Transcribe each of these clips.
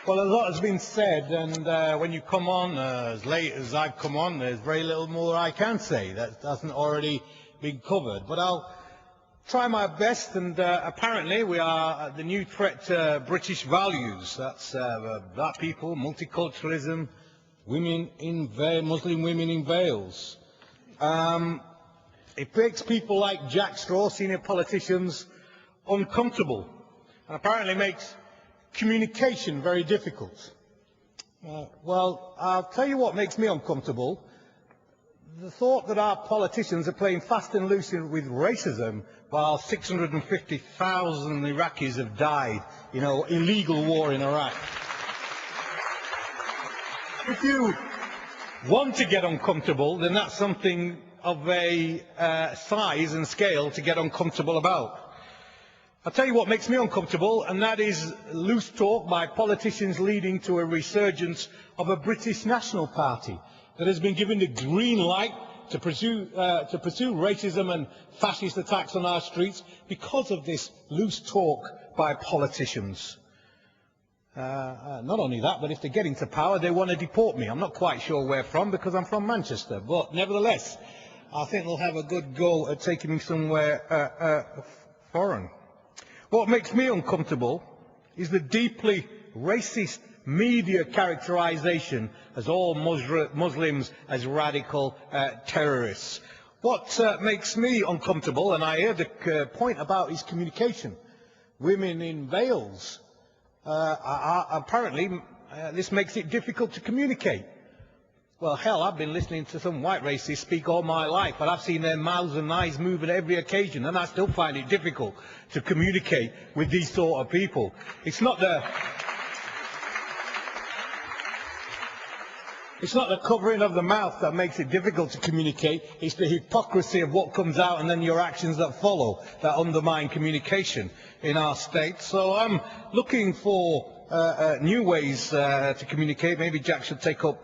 Well, a lot has been said, and when you come on as late as I've come on, there's very little more I can say that hasn't already been covered. But I'll try my best, and apparently we are the new threat to British values. That's black people, multiculturalism, Muslim women in veils. It makes people like Jack Straw, senior politicians, uncomfortable, and apparently makes communication very difficult. Well, I'll tell you what makes me uncomfortable. The thought that our politicians are playing fast and loose with racism while 650,000 Iraqis have died, illegal war in Iraq. If you want to get uncomfortable, then that's something of a size and scale to get uncomfortable about. I'll tell you what makes me uncomfortable, and that is loose talk by politicians leading to a resurgence of a British National Party that has been given the green light to pursue racism and fascist attacks on our streets because of this loose talk by politicians. Not only that, but if they get into power, they want to deport me. I'm not quite sure where from, because I'm from Manchester, but nevertheless, I think they'll have a good go at taking me somewhere foreign. What makes me uncomfortable is the deeply racist media characterization as all Muslims as radical terrorists. What makes me uncomfortable, and I heard the point about his communication, women in veils, apparently this makes it difficult to communicate. Well, hell, I've been listening to some white racists speak all my life, but I've seen their mouths and eyes move at every occasion, and I still find it difficult to communicate with these sort of people. It's not the covering of the mouth that makes it difficult to communicate. It's the hypocrisy of what comes out and then your actions that follow that undermine communication in our state. So I'm looking for new ways to communicate. Maybe Jack should take up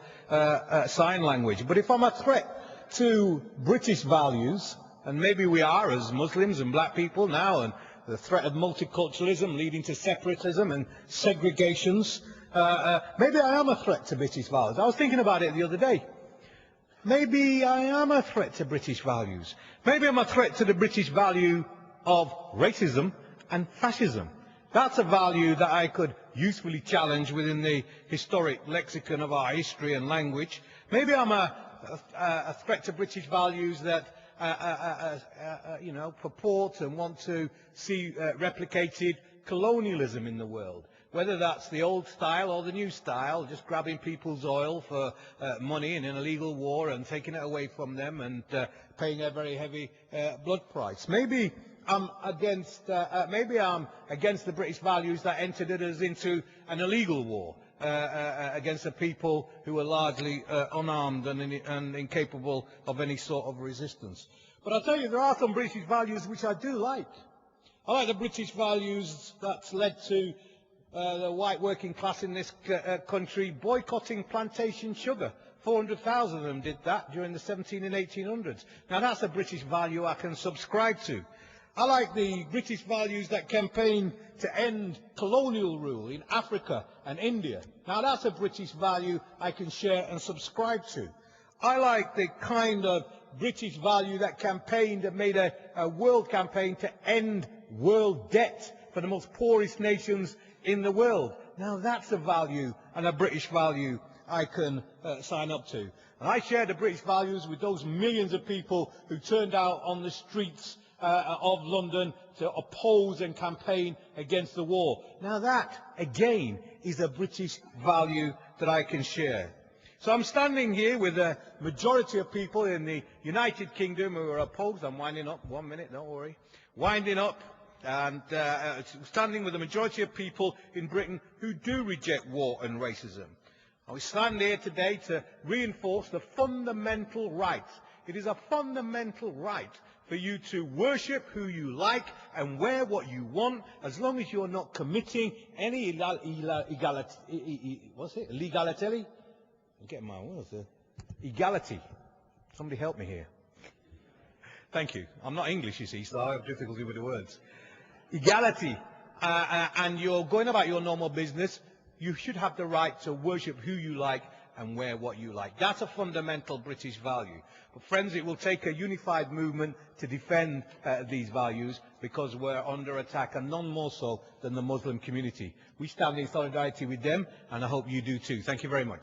sign language. But if I'm a threat to British values, and maybe we are as Muslims and black people now, and the threat of multiculturalism leading to separatism and segregations, maybe I am a threat to British values. I was thinking about it the other day. Maybe I am a threat to British values. Maybe I'm a threat to the British value of racism and fascism. That's a value that I could usefully challenge within the historic lexicon of our history and language. Maybe I'm a threat to British values that purport and want to see replicated colonialism in the world. Whether that's the old style or the new style, just grabbing people's oil for money in an illegal war and taking it away from them and paying a very heavy blood price. Maybe I'm against the British values that entered us into an illegal war against a people who were largely unarmed and incapable of any sort of resistance. But I'll tell you, there are some British values which I do like. I like the British values that's led to the white working class in this country boycotting plantation sugar. 400,000 of them did that during the 17 and 1800s. Now that's a British value I can subscribe to. I like the British values that campaign to end colonial rule in Africa and India. Now that's a British value I can share and subscribe to. I like the kind of British value that campaigned and made a world campaign to end world debt for the most poorest nations in the world. Now that's a value and a British value I can sign up to. And I share the British values with those millions of people who turned out on the streets of London to oppose and campaign against the war. Now that, again, is a British value that I can share. So I'm standing here with a majority of people in the United Kingdom who are opposed. I'm winding up. 1 minute, don't worry. Winding up. And standing with a majority of people in Britain who do reject war and racism. And we stand here today to reinforce the fundamental right. It is a fundamental right for you to worship who you like and wear what you want, as long as you're not committing any illegality. I'm getting my words there. Egality. Somebody help me here. Thank you. I'm not English, you see, so I have difficulty with the words. Egality. And you're going about your normal business, you should have the right to worship who you like and wear what you like. That's a fundamental British value. But friends, it will take a unified movement to defend these values, because we're under attack, and none more so than the Muslim community. We stand in solidarity with them, and I hope you do too. Thank you very much.